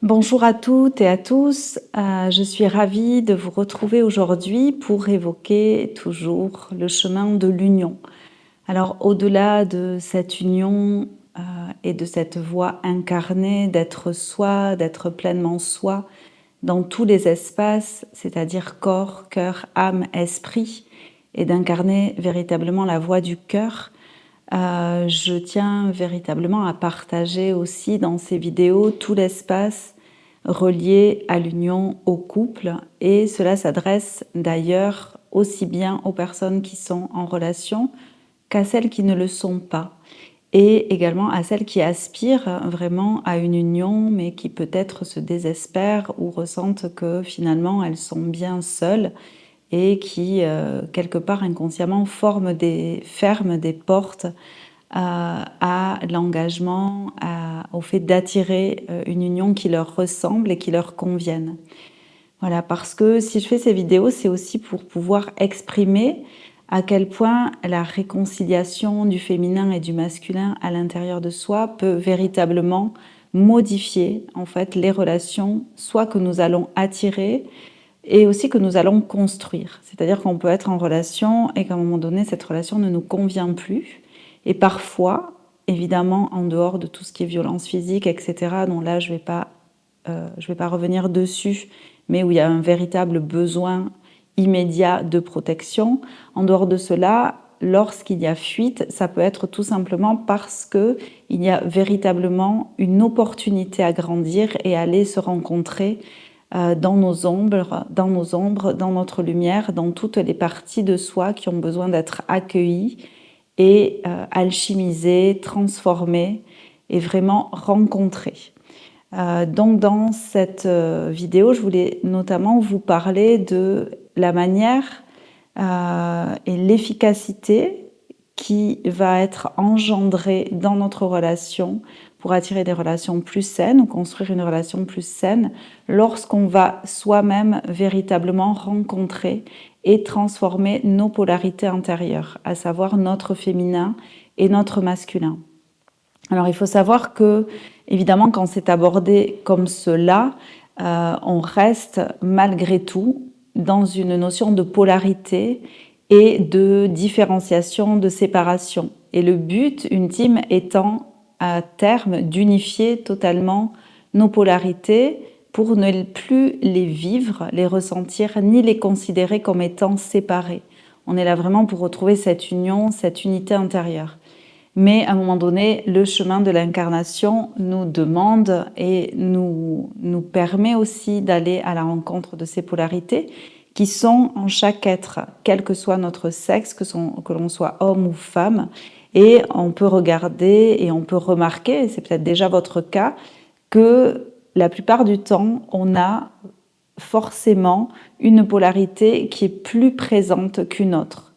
Bonjour à toutes et à tous, je suis ravie de vous retrouver aujourd'hui pour évoquer toujours le chemin de l'union. Alors au-delà de cette union et de cette voie incarnée d'être soi, d'être pleinement soi dans tous les espaces, c'est-à-dire corps, cœur, âme, esprit, et d'incarner véritablement la voix du cœur, je tiens véritablement à partager aussi dans ces vidéos tout l'espace relié à l'union au couple, et cela s'adresse d'ailleurs aussi bien aux personnes qui sont en relation qu'à celles qui ne le sont pas, et également à celles qui aspirent vraiment à une union mais qui peut-être se désespèrent ou ressentent que finalement elles sont bien seules et qui quelque part inconsciemment ferment des portes à l'engagement, au fait d'attirer une union qui leur ressemble et qui leur convienne. Voilà, parce que si je fais ces vidéos, c'est aussi pour pouvoir exprimer à quel point la réconciliation du féminin et du masculin à l'intérieur de soi peut véritablement modifier en fait les relations, soit que nous allons attirer et aussi que nous allons construire. C'est-à-dire qu'on peut être en relation et qu'à un moment donné, cette relation ne nous convient plus. Et parfois, évidemment, en dehors de tout ce qui est violence physique, etc., dont là, je vais pas revenir dessus, mais où il y a un véritable besoin immédiat de protection. En dehors de cela, lorsqu'il y a fuite, ça peut être tout simplement parce qu'il y a véritablement une opportunité à grandir et aller se rencontrer dans nos ombres, dans notre lumière, dans toutes les parties de soi qui ont besoin d'être accueillies et alchimisées, transformées et vraiment rencontrées. Donc dans cette vidéo, je voulais notamment vous parler de la manière et l'efficacité qui va être engendrée dans notre relation pour attirer des relations plus saines ou construire une relation plus saine lorsqu'on va soi-même véritablement rencontrer et transformer nos polarités intérieures, à savoir notre féminin et notre masculin. Alors il faut savoir que, évidemment, quand c'est abordé comme cela, on reste malgré tout dans une notion de polarité et de différenciation, de séparation. Et le but ultime étant à terme d'unifier totalement nos polarités pour ne plus les vivre, les ressentir, ni les considérer comme étant séparées. On est là vraiment pour retrouver cette union, cette unité intérieure. Mais à un moment donné, le chemin de l'incarnation nous demande et nous permet aussi d'aller à la rencontre de ces polarités qui sont en chaque être, quel que soit notre sexe, que l'on soit homme ou femme. Et on peut regarder et on peut remarquer, et c'est peut-être déjà votre cas, que la plupart du temps, on a forcément une polarité qui est plus présente qu'une autre.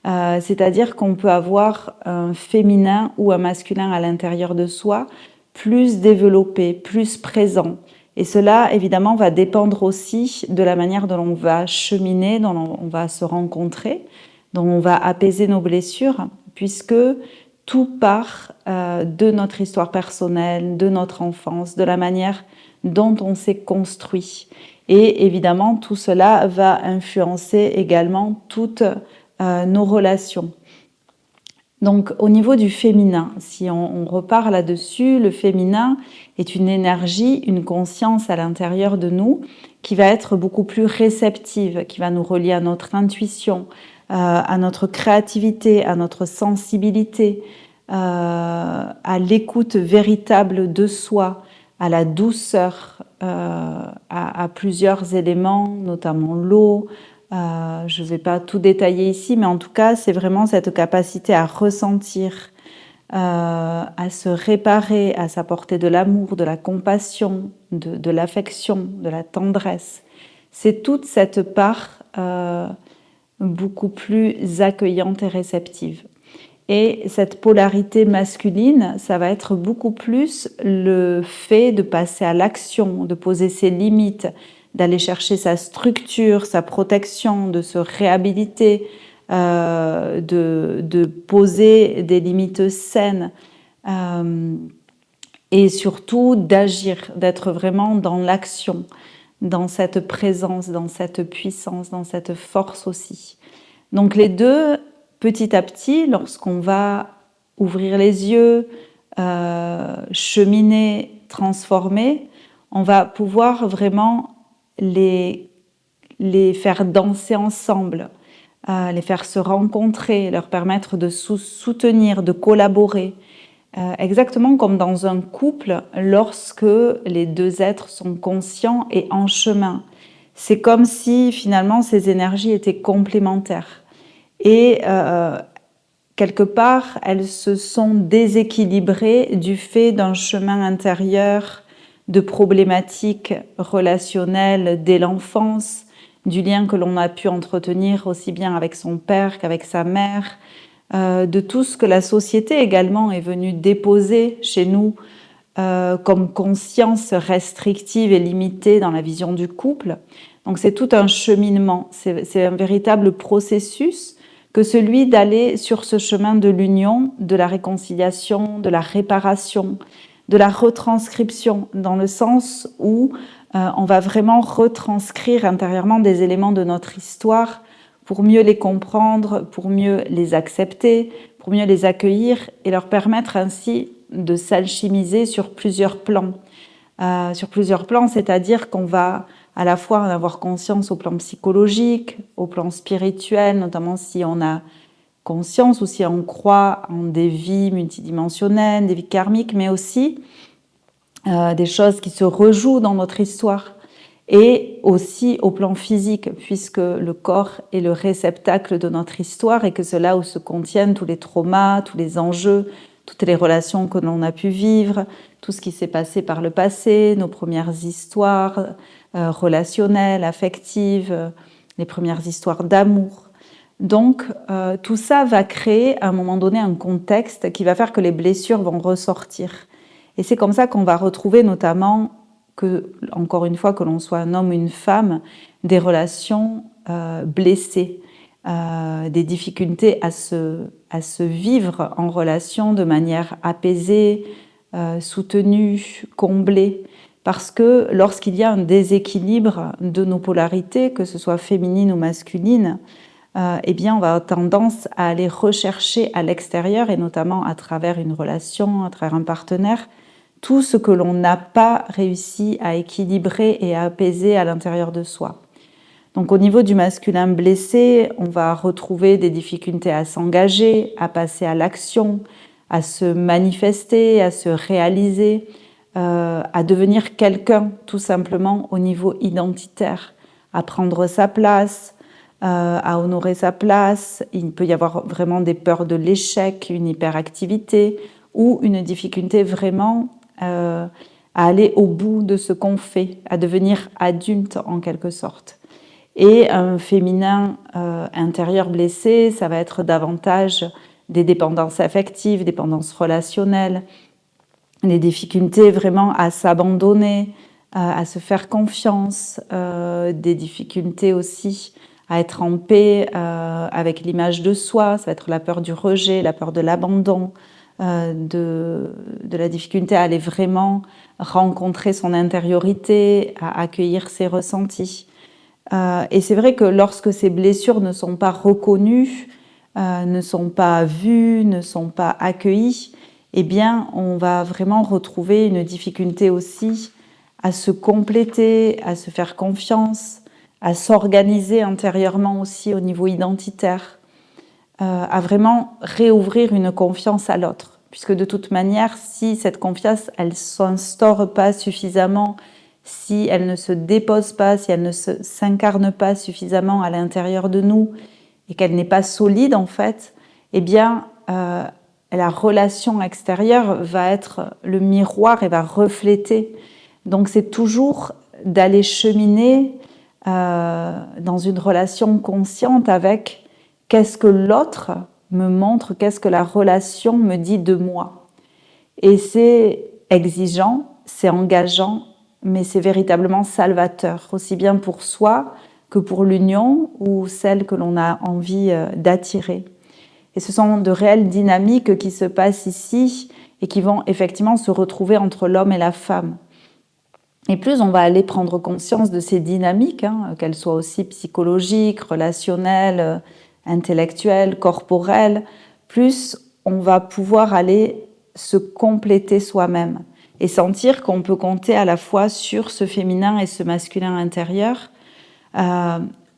C'est-à-dire qu'on peut avoir un féminin ou un masculin à l'intérieur de soi plus développé, plus présent. Et cela, évidemment, va dépendre aussi de la manière dont on va cheminer, dont on va se rencontrer, dont on va apaiser nos blessures, puisque tout part de notre histoire personnelle, de notre enfance, de la manière dont on s'est construit. Et évidemment, tout cela va influencer également toutes nos relations. Donc au niveau du féminin, si on repart là-dessus, le féminin est une énergie, une conscience à l'intérieur de nous qui va être beaucoup plus réceptive, qui va nous relier à notre intuition, à notre créativité, à notre sensibilité, à l'écoute véritable de soi, à la douceur, à plusieurs éléments, notamment l'eau. Je ne vais pas tout détailler ici, mais en tout cas, c'est vraiment cette capacité à ressentir, à se réparer, à s'apporter de l'amour, de la compassion, de l'affection, de la tendresse. C'est toute cette part beaucoup plus accueillante et réceptive. Et cette polarité masculine, ça va être beaucoup plus le fait de passer à l'action, de poser ses limites, d'aller chercher sa structure, sa protection, de se réhabiliter, de poser des limites saines. et surtout d'agir, d'être vraiment dans l'action, dans cette présence, dans cette puissance, dans cette force aussi. Donc les deux, petit à petit, lorsqu'on va ouvrir les yeux, cheminer, transformer, on va pouvoir vraiment les faire danser ensemble, les faire se rencontrer, leur permettre de soutenir, de collaborer. Exactement comme dans un couple, lorsque les deux êtres sont conscients et en chemin. C'est comme si finalement ces énergies étaient complémentaires. Et quelque part, elles se sont déséquilibrées du fait d'un chemin intérieur, de problématiques relationnelles dès l'enfance, du lien que l'on a pu entretenir aussi bien avec son père qu'avec sa mère, de tout ce que la société également est venue déposer chez nous comme conscience restrictive et limitée dans la vision du couple. Donc c'est tout un cheminement, c'est un véritable processus que celui d'aller sur ce chemin de l'union, de la réconciliation, de la réparation, de la retranscription, dans le sens où on va vraiment retranscrire intérieurement des éléments de notre histoire pour mieux les comprendre, pour mieux les accepter, pour mieux les accueillir et leur permettre ainsi de s'alchimiser sur plusieurs plans. C'est-à-dire qu'on va à la fois en avoir conscience au plan psychologique, au plan spirituel, notamment si on a conscience ou si on croit en des vies multidimensionnelles, des vies karmiques, mais aussi des choses qui se rejouent dans notre histoire. Et aussi au plan physique, puisque le corps est le réceptacle de notre histoire et que c'est là où se contiennent tous les traumas, tous les enjeux, toutes les relations que l'on a pu vivre, tout ce qui s'est passé par le passé, nos premières histoires relationnelles, affectives, les premières histoires d'amour. Donc tout ça va créer à un moment donné un contexte qui va faire que les blessures vont ressortir. Et c'est comme ça qu'on va retrouver notamment que, encore une fois, que l'on soit un homme ou une femme, des relations blessées, des difficultés à se vivre en relation de manière apaisée, soutenue, comblée. Parce que lorsqu'il y a un déséquilibre de nos polarités, que ce soit féminine ou masculine, eh bien on va avoir tendance à aller rechercher à l'extérieur, et notamment à travers une relation, à travers un partenaire, tout ce que l'on n'a pas réussi à équilibrer et à apaiser à l'intérieur de soi. Donc au niveau du masculin blessé, on va retrouver des difficultés à s'engager, à passer à l'action, à se manifester, à se réaliser, à devenir quelqu'un tout simplement au niveau identitaire, à prendre sa place, à honorer sa place. Il peut y avoir vraiment des peurs de l'échec, une hyperactivité ou une difficulté vraiment à aller au bout de ce qu'on fait, à devenir adulte en quelque sorte. Et un féminin intérieur blessé, ça va être davantage des dépendances affectives, dépendances relationnelles, des difficultés vraiment à s'abandonner, à se faire confiance, des difficultés aussi à être en paix avec l'image de soi, ça va être la peur du rejet, la peur de l'abandon, de la difficulté à aller vraiment rencontrer son intériorité, à accueillir ses ressentis. Et c'est vrai que lorsque ces blessures ne sont pas reconnues, ne sont pas vues, ne sont pas accueillies, eh bien on va vraiment retrouver une difficulté aussi à se compléter, à se faire confiance, à s'organiser intérieurement aussi au niveau identitaire, à vraiment réouvrir une confiance à l'autre. Puisque de toute manière, si cette confiance, elle ne s'instaure pas suffisamment, si elle ne se dépose pas, si elle ne s'incarne pas suffisamment à l'intérieur de nous et qu'elle n'est pas solide en fait, eh bien la relation extérieure va être le miroir et va refléter. Donc c'est toujours d'aller cheminer dans une relation consciente avec qu'est-ce que l'autre me montre, qu'est-ce que la relation me dit de moi. Et c'est exigeant, c'est engageant, mais c'est véritablement salvateur, aussi bien pour soi que pour l'union ou celle que l'on a envie d'attirer. Et ce sont de réelles dynamiques qui se passent ici et qui vont effectivement se retrouver entre l'homme et la femme. Et plus on va aller prendre conscience de ces dynamiques, qu'elles soient aussi psychologiques, relationnelles, intellectuelles, corporelles, plus on va pouvoir aller se compléter soi-même et sentir qu'on peut compter à la fois sur ce féminin et ce masculin intérieur,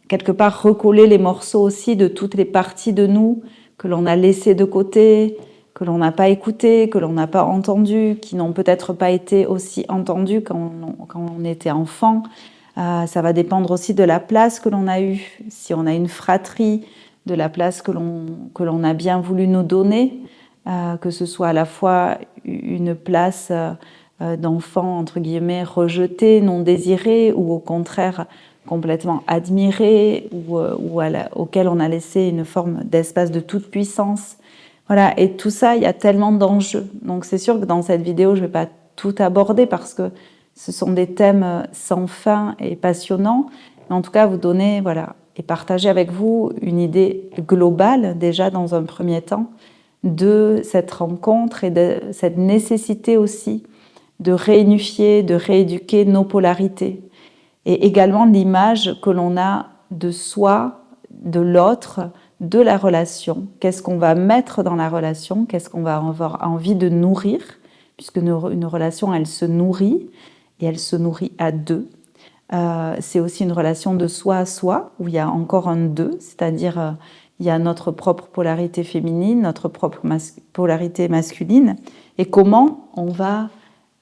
quelque part recoller les morceaux aussi de toutes les parties de nous que l'on a laissées de côté, que l'on n'a pas écouté, que l'on n'a pas entendu, qui n'ont peut-être pas été aussi entendues quand on était enfant. Ça va dépendre aussi de la place que l'on a eue. Si on a une fratrie, de la place que l'on a bien voulu nous donner, que ce soit à la fois une place d'enfant, entre guillemets, rejeté, non désiré, ou au contraire complètement admiré, ou auquel on a laissé une forme d'espace de toute puissance. Voilà, et tout ça, il y a tellement d'enjeux. Donc c'est sûr que dans cette vidéo, je ne vais pas tout aborder parce que ce sont des thèmes sans fin et passionnants. Mais en tout cas, vous donner, voilà, et partager avec vous une idée globale, déjà dans un premier temps, de cette rencontre et de cette nécessité aussi de réunifier, de rééduquer nos polarités. Et également l'image que l'on a de soi, de l'autre, de la relation. Qu'est-ce qu'on va mettre dans la relation? Qu'est-ce qu'on va avoir envie de nourrir? Puisque une relation, elle se nourrit, et elle se nourrit à deux. C'est aussi une relation de soi à soi, où il y a encore un deux, c'est-à-dire il y a notre propre polarité féminine, notre propre polarité masculine, et comment on va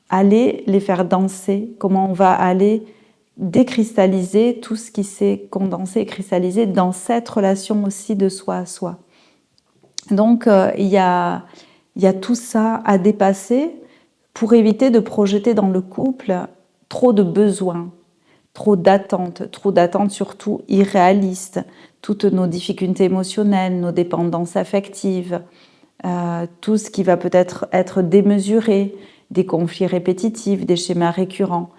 aller les faire danser, comment on va aller décristalliser tout ce qui s'est condensé et cristallisé dans cette relation aussi de soi à soi. Donc il y a tout ça à dépasser pour éviter de projeter dans le couple trop de besoins, trop d'attentes surtout irréalistes, toutes nos difficultés émotionnelles, nos dépendances affectives, tout ce qui va peut-être être démesuré, des conflits répétitifs, des schémas récurrents.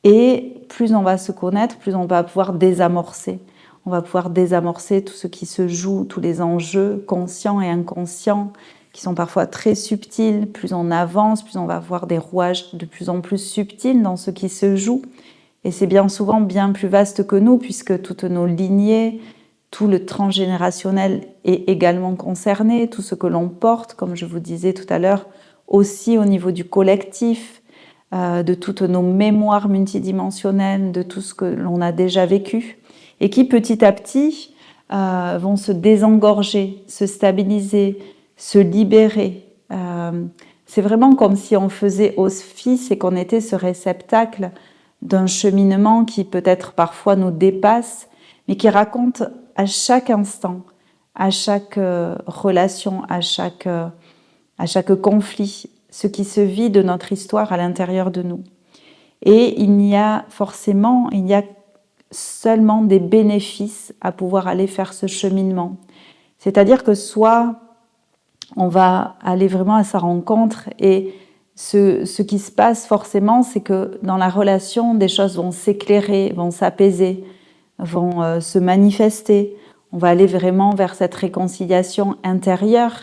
Et plus on va se connaître, plus on va pouvoir désamorcer. On va pouvoir désamorcer tout ce qui se joue, tous les enjeux conscients et inconscients, qui sont parfois très subtils. Plus on avance, plus on va voir des rouages de plus en plus subtils dans ce qui se joue. Et c'est bien souvent bien plus vaste que nous, puisque toutes nos lignées, tout le transgénérationnel est également concerné, tout ce que l'on porte, comme je vous disais tout à l'heure, aussi au niveau du collectif, de toutes nos mémoires multidimensionnelles, de tout ce que l'on a déjà vécu, et qui petit à petit vont se désengorger, se stabiliser, se libérer. C'est vraiment comme si on faisait office et qu'on était ce réceptacle d'un cheminement qui peut-être parfois nous dépasse, mais qui raconte à chaque instant, à chaque relation, à chaque conflit, ce qui se vit de notre histoire à l'intérieur de nous. Et il y a seulement des bénéfices à pouvoir aller faire ce cheminement. C'est-à-dire que soit on va aller vraiment à sa rencontre et ce qui se passe forcément, c'est que dans la relation, des choses vont s'éclairer, vont s'apaiser, vont se manifester. On va aller vraiment vers cette réconciliation intérieure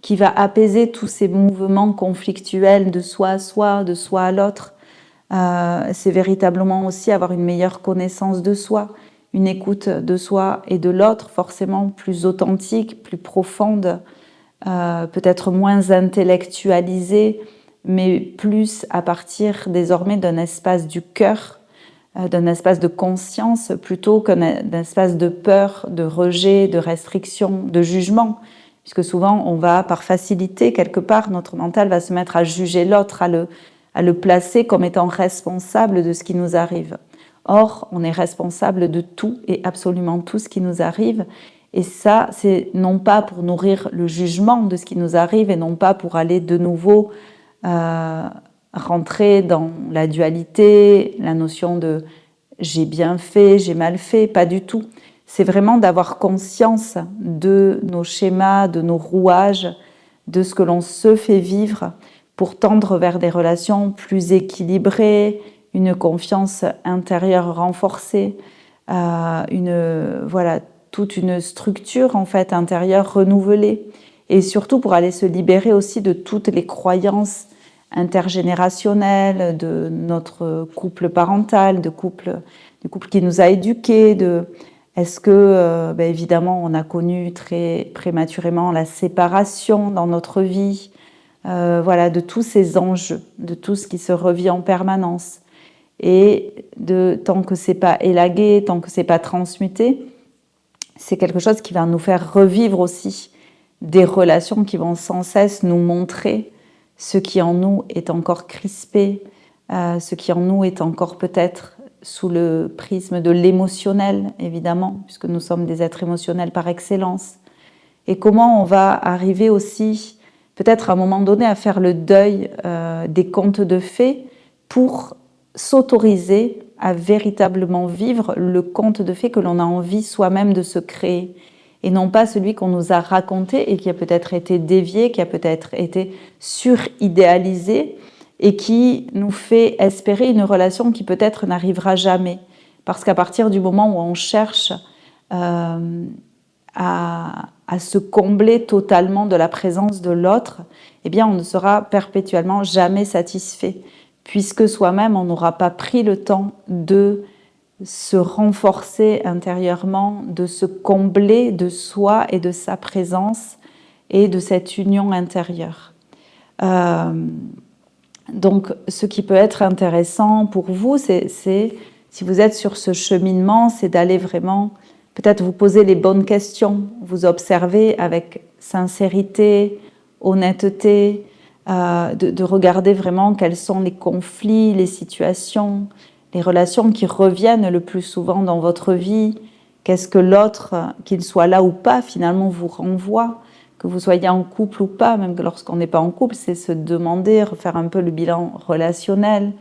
qui va apaiser tous ces mouvements conflictuels de soi à soi, de soi à l'autre. C'est véritablement aussi avoir une meilleure connaissance de soi, une écoute de soi et de l'autre forcément plus authentique, plus profonde, peut-être moins intellectualisée, mais plus à partir désormais d'un espace du cœur, d'un espace de conscience plutôt qu'un espace de peur, de rejet, de restriction, de jugement. Puisque souvent, on va, par facilité, quelque part, notre mental va se mettre à juger l'autre, à le placer comme étant responsable de ce qui nous arrive. Or, on est responsable de tout et absolument tout ce qui nous arrive. Et ça, c'est non pas pour nourrir le jugement de ce qui nous arrive et non pas pour aller de nouveau rentrer dans la dualité, la notion de j'ai bien fait, j'ai mal fait, pas du tout. C'est vraiment d'avoir conscience de nos schémas, de nos rouages, de ce que l'on se fait vivre pour tendre vers des relations plus équilibrées, une confiance intérieure renforcée, toute une structure en fait intérieure renouvelée. et surtout pour aller se libérer aussi de toutes les croyances intergénérationnelles de notre couple parental, du couple qui nous a éduqués, est-ce que, évidemment, on a connu très prématurément la séparation dans notre vie, voilà, de tous ces enjeux, de tout ce qui se revit en permanence. Et tant que c'est pas élagué, tant que c'est pas transmuté, c'est quelque chose qui va nous faire revivre aussi des relations qui vont sans cesse nous montrer ce qui en nous est encore crispé, ce qui en nous est encore peut-être sous le prisme de l'émotionnel, évidemment, puisque nous sommes des êtres émotionnels par excellence. Et comment on va arriver aussi, peut-être à un moment donné, à faire le deuil des contes de fées pour s'autoriser à véritablement vivre le conte de fées que l'on a envie soi-même de se créer, et non pas celui qu'on nous a raconté et qui a peut-être été dévié, qui a peut-être été suridéalisé et qui nous fait espérer une relation qui peut-être n'arrivera jamais. Parce qu'à partir du moment où on cherche à se combler totalement de la présence de l'autre, eh bien on ne sera perpétuellement jamais satisfait, puisque soi-même on n'aura pas pris le temps de se renforcer intérieurement, de se combler de soi et de sa présence et de cette union intérieure. Donc, ce qui peut être intéressant pour vous, c'est si vous êtes sur ce cheminement, c'est d'aller vraiment peut-être vous poser les bonnes questions, vous observer avec sincérité, honnêteté, de regarder vraiment quels sont les conflits, les situations, les relations qui reviennent le plus souvent dans votre vie. Qu'est-ce que l'autre, qu'il soit là ou pas, finalement vous renvoie, que vous soyez en couple ou pas, même que lorsqu'on n'est pas en couple, c'est se demander, refaire un peu le bilan relationnel,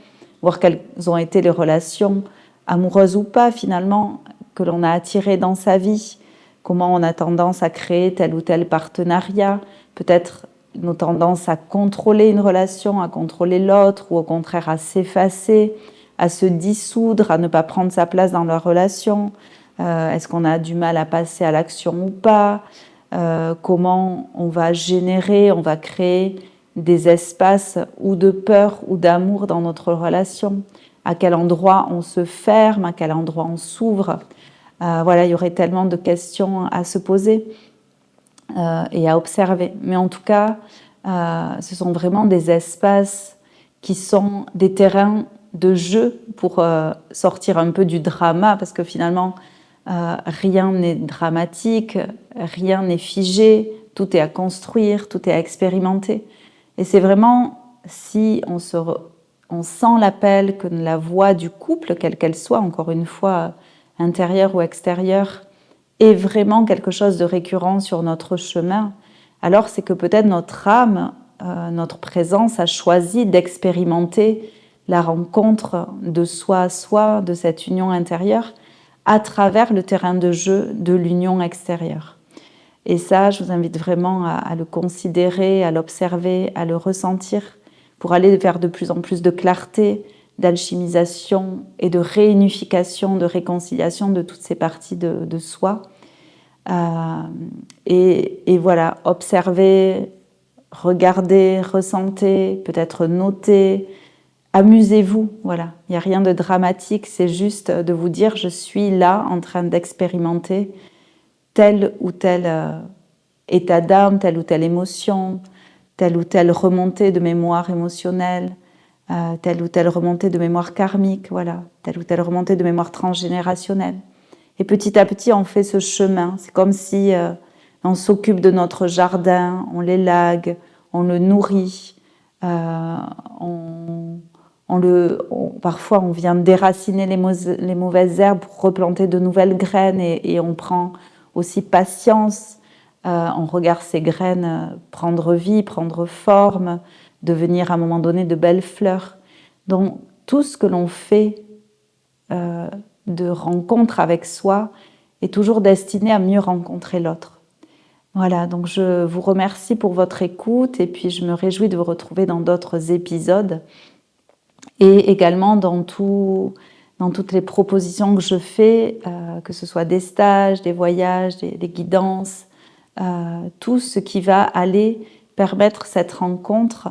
voir quelles ont été les relations amoureuses ou pas finalement que l'on a attirées dans sa vie, comment on a tendance à créer tel ou tel partenariat, peut-être nos tendances à contrôler une relation, à contrôler l'autre, ou au contraire à s'effacer, à se dissoudre, à ne pas prendre sa place dans la relation. Est-ce qu'on a du mal à passer à l'action ou pas? Comment on va créer des espaces ou de peur ou d'amour dans notre relation? À quel endroit on se ferme? À quel endroit on s'ouvre? Voilà, il y aurait tellement de questions à se poser et à observer. Mais en tout cas, ce sont vraiment des espaces qui sont des terrains de jeu pour sortir un peu du drama, parce que finalement, rien n'est dramatique, rien n'est figé, tout est à construire, tout est à expérimenter. Et c'est vraiment, si on sent l'appel que la voix du couple, quelle qu'elle soit, encore une fois, intérieure ou extérieure, est vraiment quelque chose de récurrent sur notre chemin, alors c'est que peut-être notre âme, notre présence a choisi d'expérimenter la rencontre de soi à soi, de cette union intérieure, à travers le terrain de jeu de l'union extérieure. Et ça, je vous invite vraiment à le considérer, à l'observer, à le ressentir, pour aller vers de plus en plus de clarté, d'alchimisation et de réunification, de réconciliation de toutes ces parties de soi. Et voilà, observez, regardez, ressentez, peut-être notez, amusez-vous, voilà. Il n'y a rien de dramatique, c'est juste de vous dire je suis là en train d'expérimenter tel ou tel état d'âme, telle ou telle émotion, telle ou telle remontée de mémoire émotionnelle, telle ou telle remontée de mémoire karmique, voilà, telle ou telle remontée de mémoire transgénérationnelle. Et petit à petit, on fait ce chemin. C'est comme si on s'occupe de notre jardin, on l'élague, on le nourrit, parfois on vient déraciner les mauvaises herbes pour replanter de nouvelles graines et on prend aussi patience, on regarde ces graines prendre vie, prendre forme, devenir à un moment donné de belles fleurs. Donc tout ce que l'on fait de rencontre avec soi est toujours destiné à mieux rencontrer l'autre. Voilà, donc je vous remercie pour votre écoute et puis je me réjouis de vous retrouver dans d'autres épisodes et également dans toutes les propositions que je fais, que ce soit des stages, des voyages, des guidances, tout ce qui va aller permettre cette rencontre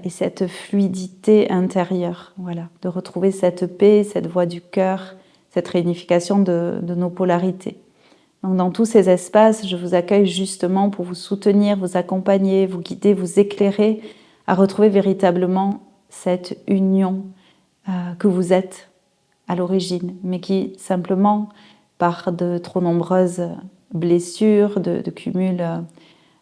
et cette fluidité intérieure, voilà, de retrouver cette paix, cette voix du cœur, cette réunification de nos polarités. Donc dans tous ces espaces, je vous accueille justement pour vous soutenir, vous accompagner, vous guider, vous éclairer à retrouver véritablement cette union que vous êtes à l'origine, mais qui simplement, par de trop nombreuses blessures, de cumul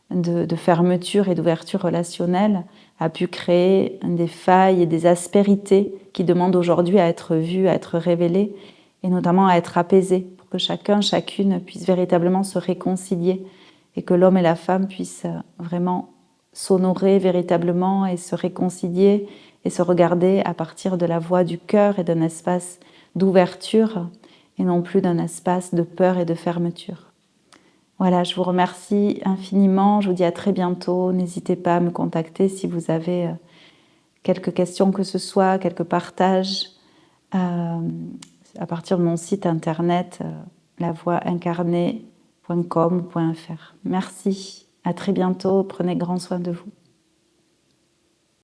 de fermeture et d'ouverture relationnelle, a pu créer des failles et des aspérités qui demandent aujourd'hui à être vues, à être révélées, et notamment à être apaisées, pour que chacun, chacune puisse véritablement se réconcilier et que l'homme et la femme puissent vraiment s'honorer véritablement et se réconcilier et se regarder à partir de la voix du cœur et d'un espace d'ouverture et non plus d'un espace de peur et de fermeture. Voilà, je vous remercie infiniment, je vous dis à très bientôt. N'hésitez pas à me contacter si vous avez quelques questions que ce soit, quelques partages à partir de mon site internet lavoixincarnée.com.fr. Merci, à très bientôt, prenez grand soin de vous.